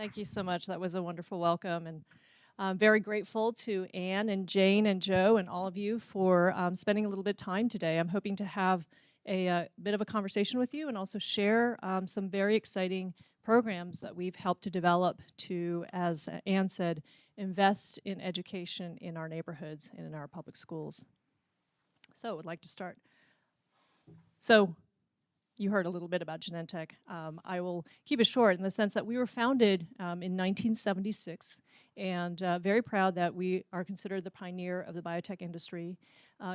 Thank you so much. That was a wonderful welcome, and I'm very grateful to Anne and Jane and Joe and all of you for spending a little bit of time today. I'm hoping to have a bit of a conversation with you and also share some very exciting programs that we've helped to develop to, as Anne said, invest in education in our neighborhoods and in our public schools. So I would like to start. So you heard a little bit about Genentech. I will keep it short in the sense that we were founded in 1976, and very proud that we are considered the pioneer of the biotech industry.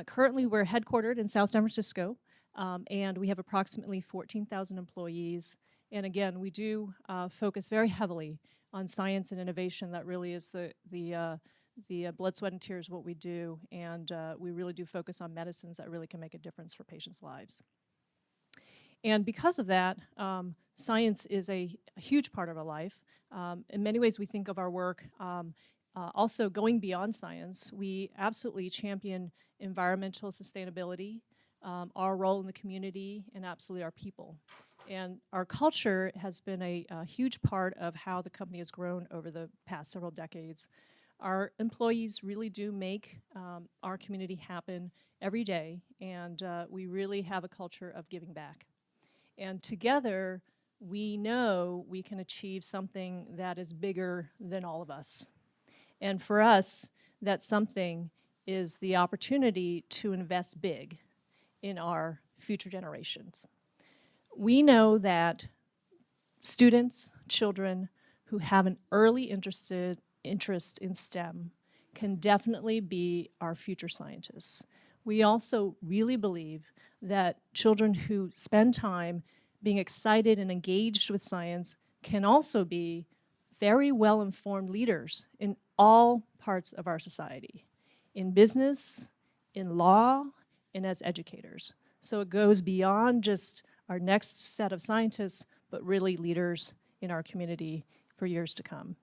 Currently, we're headquartered in South San Francisco, and we have approximately 14,000 employees. And again, we do focus very heavily on science and innovation. That really is the blood, sweat, and tears of what we do, and we really do focus on medicines that really can make a difference for patients' lives. And because of that, science is a huge part of our life. In many ways, we think of our work also going beyond science. We absolutely champion environmental sustainability, our role in the community, and absolutely our people. And our culture has been a huge part of how the company has grown over the past several decades. Our employees really do make our community happen every day, and we really have a culture of giving back. And together, we know we can achieve something that is bigger than all of us. And for us, that something is the opportunity to invest big in our future generations. We know that students, children who have an early interest in STEM can definitely be our future scientists. We also really believe that children who spend time being excited and engaged with science can also be very well-informed leaders in all parts of our society, in business, in law, and as educators. So it goes beyond just our next set of scientists, but really leaders in our community for years to come.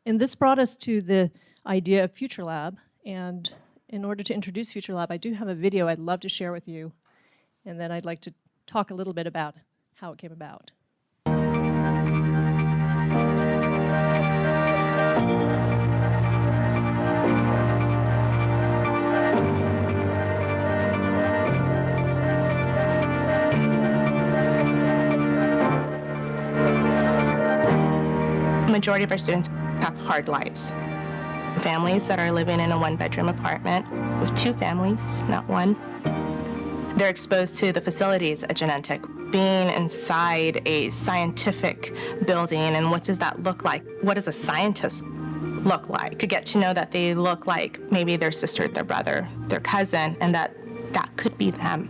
And this brought us to the idea of Futurelab, and in order to introduce Futurelab, I do have a video I'd love to share with you, and then I'd like to talk a little bit about how it came about. The majority of our students have hard lives. Families that are living in a one-bedroom apartment with two families, not one. They're exposed to the facilities at Genentech, being inside a scientific building, and what does that look like? What does a scientist look like? To get to know that they look like maybe their sister, their brother, their cousin, and that could be them.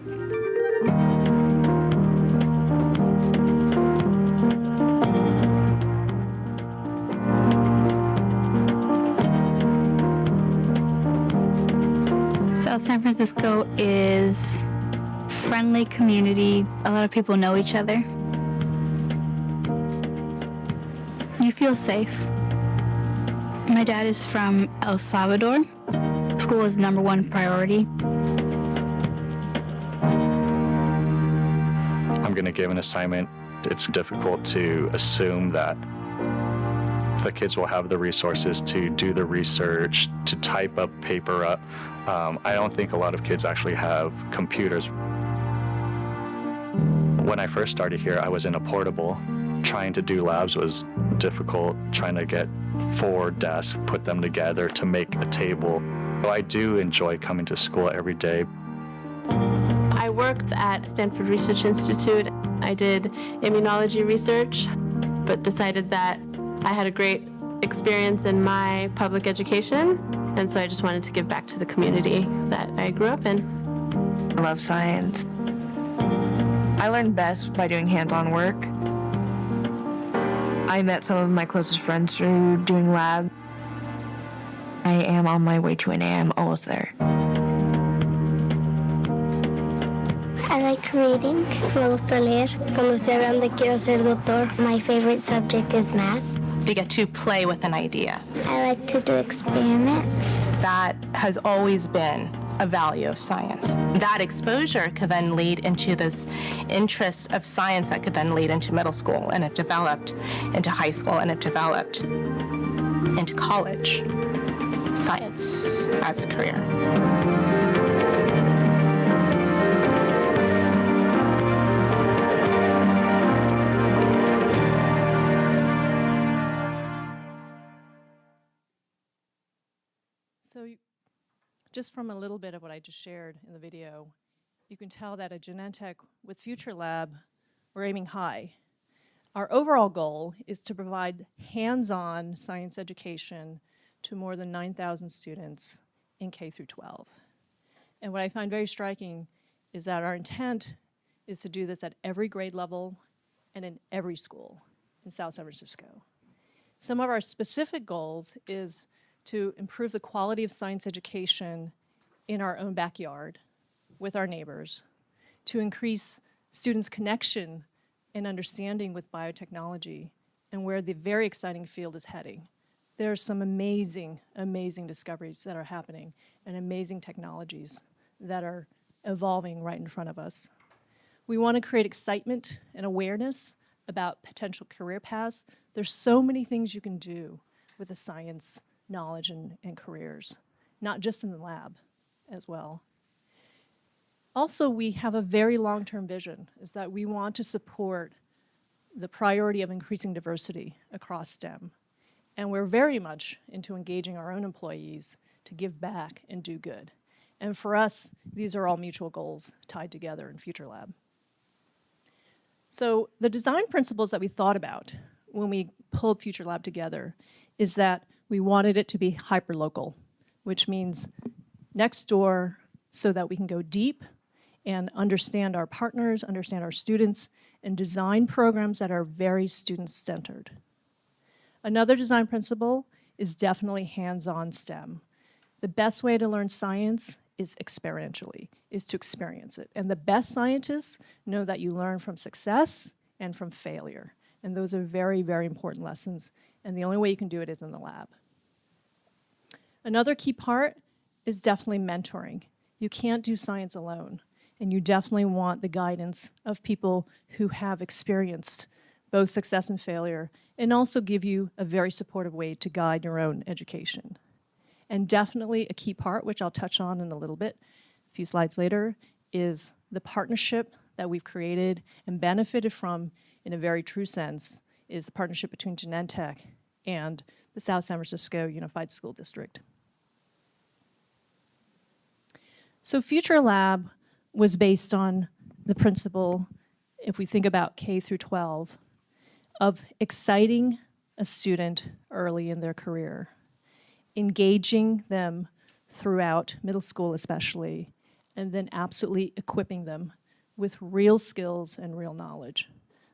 South San Francisco is friendly community. A lot of people know each other. You feel safe. My dad is from El Salvador. School is #1 priority. I'm going to give an assignment. It's difficult to assume that the kids will have the resources to do the research, to type up paper up. I don't think a lot of kids actually have computers. When I first started here, I was in a portable. Trying to do labs was difficult, trying to get 4 desks, put them together to make a table. So I do enjoy coming to school every day. I worked at Stanford Research Institute. I did immunology research, but decided that I had a great experience in my public education, and so I just wanted to give back to the community that I grew up in. I love science. I learn best by doing hands-on work. I met some of my closest friends through doing lab. I am on my way to an A. I'm almost there. I like reading. Me gusta leer. Cuando sea grande quiero ser doctor. My favorite subject is math. They get to play with an idea. I like to do experiments. That has always been a value of science. That exposure could then lead into this interest of science that could then lead into middle school, and it developed into high school, and it developed into college. Science as a career. So just from a little bit of what I just shared in the video, you can tell that at Genentech with Futurelab, we're aiming high. Our overall goal is to provide hands-on science education to more than 9,000 students in K through 12. And what I find very striking is that our intent is to do this at every grade level and in every school in South San Francisco. Some of our specific goals is to improve the quality of science education in our own backyard with our neighbors, to increase students' connection and understanding with biotechnology and where the very exciting field is heading. There are some amazing, amazing discoveries that are happening and amazing technologies that are evolving right in front of us. We want to create excitement and awareness about potential career paths. There's so many things you can do with the science knowledge and careers, not just in the lab as well. Also, we have a very long-term vision, is that we want to support the priority of increasing diversity across STEM. And we're very much into engaging our own employees to give back and do good. And for us, these are all mutual goals tied together in Futurelab. So the design principles that we thought about when we pulled Futurelab together is that we wanted it to be hyperlocal, which means next door so that we can go deep and understand our partners, understand our students, and design programs that are very student-centered. Another design principle is definitely hands-on STEM. The best way to learn science is experientially, is to experience it. And the best scientists know that you learn from success and from failure. And those are very, very important lessons. And the only way you can do it is in the lab. Another key part is definitely mentoring. You can't do science alone. And you definitely want the guidance of people who have experienced both success and failure, and also give you a very supportive way to guide your own education. And definitely a key part, which I'll touch on in a little bit, a few slides later, is the partnership that we've created and benefited from in a very true sense is the partnership between Genentech and the South San Francisco Unified School District. So Futurelab was based on the principle, if we think about K through 12, of exciting a student early in their career, engaging them throughout middle school especially, and then absolutely equipping them with real skills and real knowledge.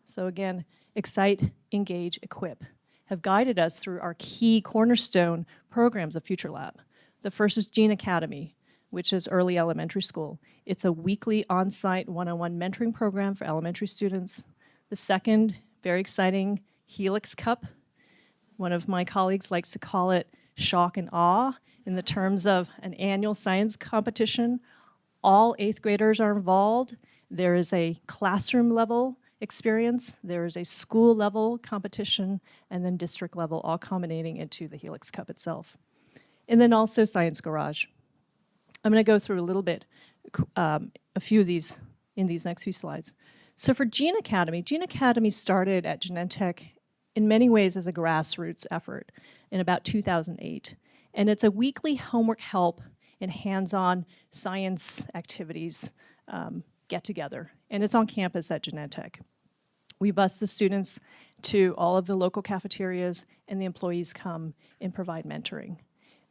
So again, excite, engage, equip have guided us through our key cornerstone programs of Futurelab. The first is Gene Academy, which is early elementary school. It's a weekly on-site one-on-one mentoring program for elementary students. The second, very exciting, Helix Cup. One of my colleagues likes to call it shock and awe in the terms of an annual science competition. All 8th graders are involved. There is a classroom level experience, there is a school level competition, and then district level, all culminating into the Helix Cup itself. And then also Science Garage. I'm going to go through a little bit, a few of these in these next few slides. So for Gene Academy started at Genentech in many ways as a grassroots effort in about 2008. And it's a weekly homework help and hands-on science activities get together. And it's on campus at Genentech. We bus the students to all of the local cafeterias, and the employees come and provide mentoring.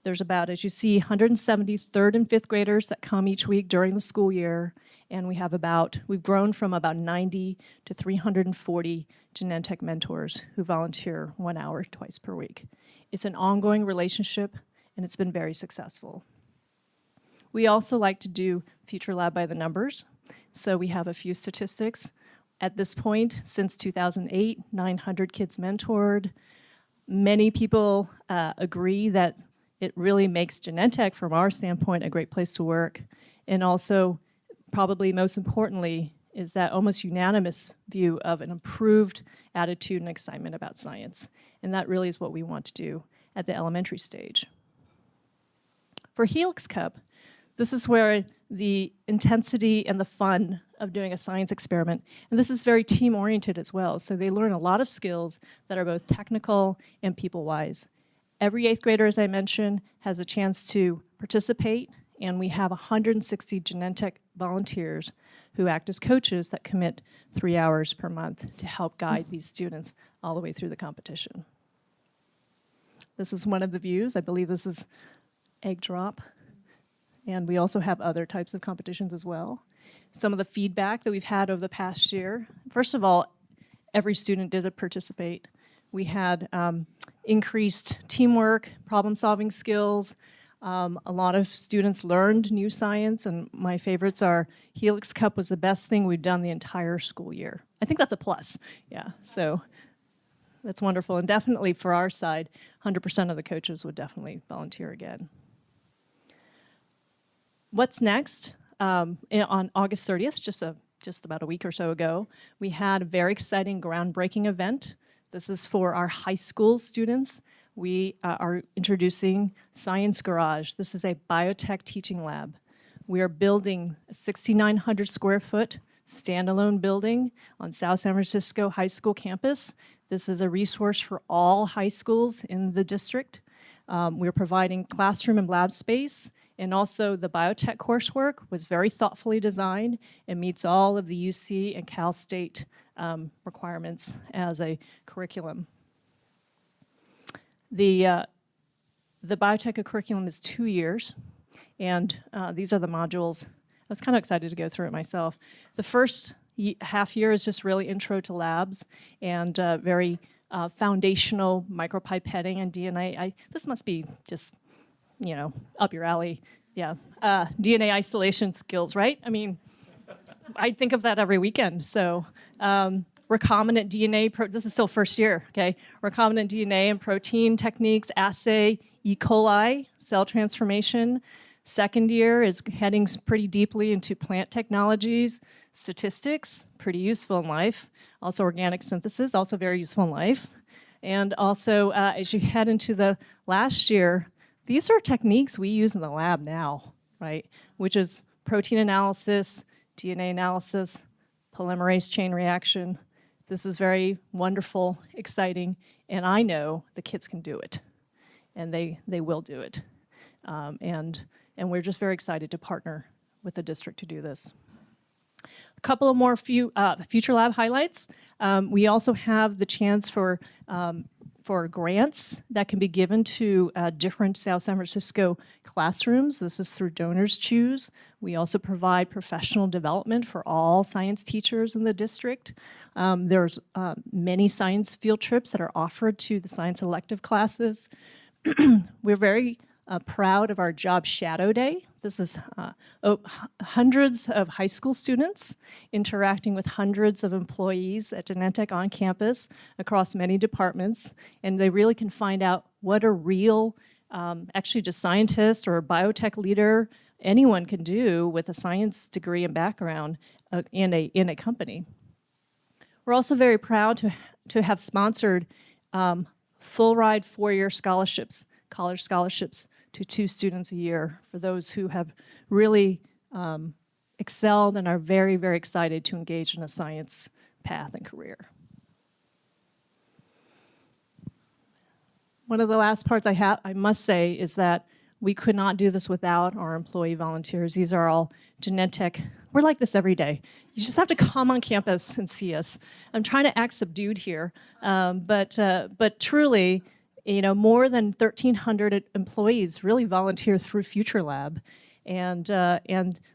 There's about, as you see, 170 3rd and 5th graders that come each week during the school year, and we've grown from about 90 to 340 Genentech mentors who volunteer 1 hour twice per week. It's an ongoing relationship, and it's been very successful. We also like to do Futurelab by the numbers, so we have a few statistics. At this point, since 2008, 900 kids mentored. Many people agree that It really makes Genentech, from our standpoint, a great place to work. And also, probably most importantly, is that almost unanimous view of an improved attitude and excitement about science. And that really is what we want to do at the elementary stage. For Helix Cup, this is where the intensity and the fun of doing a science experiment, and this is very team-oriented as well, so they learn a lot of skills that are both technical and people-wise. Every 8th grader, as I mentioned, has a chance to participate, and we have 160 Genentech volunteers who act as coaches that commit 3 hours per month to help guide these students all the way through the competition. This is one of the views. I believe this is egg drop. And we also have other types of competitions as well. Some of the feedback that we've had over the past year, first of all, every student did participate. We had increased teamwork, problem-solving skills. A lot of students learned new science, and my favorites are Helix Cup was the best thing we've done the entire school year. I think that's a plus, yeah, so that's wonderful. And definitely for our side, 100% of the coaches would definitely volunteer again. What's next? On August 30th, just about a week or so ago, we had a very exciting groundbreaking event. This is for our high school students. We are introducing Science Garage. This is a biotech teaching lab. We are building a 6,900 square foot standalone building on South San Francisco High School campus. This is a resource for all high schools in the district. We're providing classroom and lab space, and also the biotech coursework was very thoughtfully designed and meets all of the UC and Cal State requirements as a curriculum. The biotech curriculum is 2 years, and these are the modules. I was kind of excited to go through it myself. The first half year is just really intro to labs and very foundational micropipetting and DNA. This must be just, you know, up your alley. Yeah, DNA isolation skills, right? I mean, I think of that every weekend. So recombinant DNA, this is still first year, okay? Recombinant DNA and protein techniques, assay, E. coli, cell transformation. Second year is heading pretty deeply into plant technologies, statistics, pretty useful in life. Also organic synthesis, also very useful in life. And also, as you head into the last year, these are techniques we use in the lab now, right? Which is protein analysis, DNA analysis, polymerase chain reaction. This is very wonderful, exciting, and I know the kids can do it, and they will do it. And we're just very excited to partner with the district to do this. A couple of more Futurelab highlights. We also have the chance for grants that can be given to different South San Francisco classrooms. This is through Donors Choose. We also provide professional development for all science teachers in the district. There's many science field trips that are offered to the science elective classes. We're very proud of our Job Shadow Day. This is hundreds of high school students interacting with hundreds of employees at Genentech on campus across many departments, and they really can find out what a real, actually just scientist or a biotech leader, anyone can do with a science degree and background in a company. We're also very proud to have sponsored full ride 4-year scholarships, college scholarships, to 2 students a year for those who have really excelled and are very, very excited to engage in a science path and career. One of the last parts I must say is that we could not do this without our employee volunteers. These are all Genentech. We're like this every day. You just have to come on campus and see us. I'm trying to act subdued here, but truly, you know, more than 1,300 employees really volunteer through Futurelab, and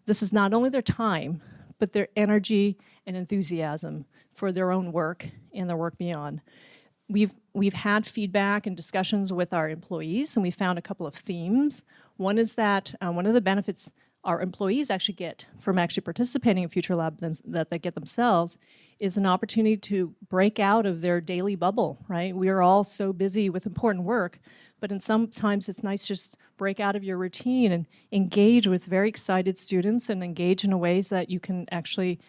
this is not only their time, but their energy and enthusiasm for their own work and their work beyond. We've had feedback and discussions with our employees, and we found a couple of themes. One is that one of the benefits our employees actually get from actually participating in Futurelab that they get themselves is an opportunity to break out of their daily bubble, right? We are all so busy with important work, but sometimes it's nice to just break out of your routine and engage with very excited students and engage in ways that you can actually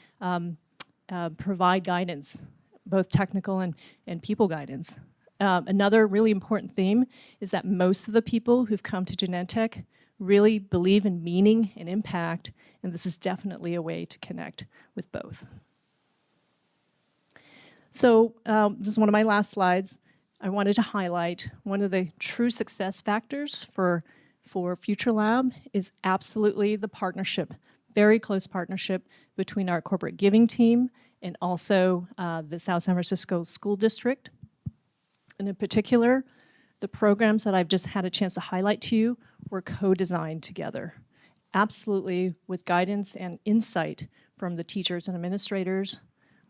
provide guidance, both technical and people guidance. Another really important theme is that most of the people who've come to Genentech really believe in meaning and impact, and this is definitely a way to connect with both. So this is one of my last slides. I wanted to highlight one of the true success factors for Futurelab is absolutely the partnership, very close partnership between our corporate giving team and also the South San Francisco School District. And in particular, the programs that I've just had a chance to highlight to you were co-designed together, absolutely with guidance and insight from the teachers and administrators.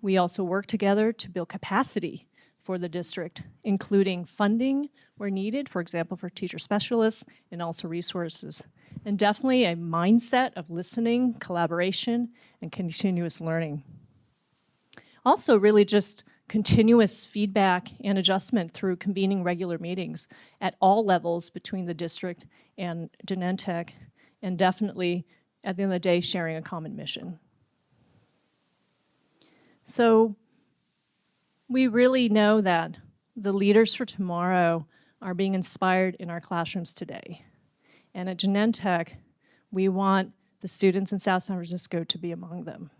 We also work together to build capacity for the district, including funding where needed, for example, for teacher specialists, and also resources. And definitely a mindset of listening, collaboration, and continuous learning. Also really just continuous feedback and adjustment through convening regular meetings at all levels between the district and Genentech, and definitely, at the end of the day, sharing a common mission. So we really know that the leaders for tomorrow are being inspired in our classrooms today. And at Genentech, we want the students in South San Francisco to be among them.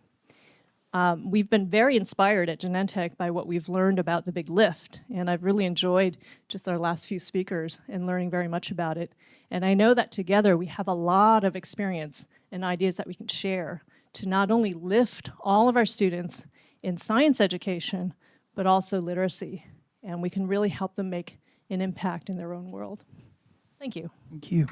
We've been very inspired at Genentech by what we've learned about the big lift, and I've really enjoyed just our last few speakers and learning very much about it. And I know that together we have a lot of experience and ideas that we can share to not only lift all of our students in science education, but also literacy. And we can really help them make an impact in their own world. Thank you. Thank you.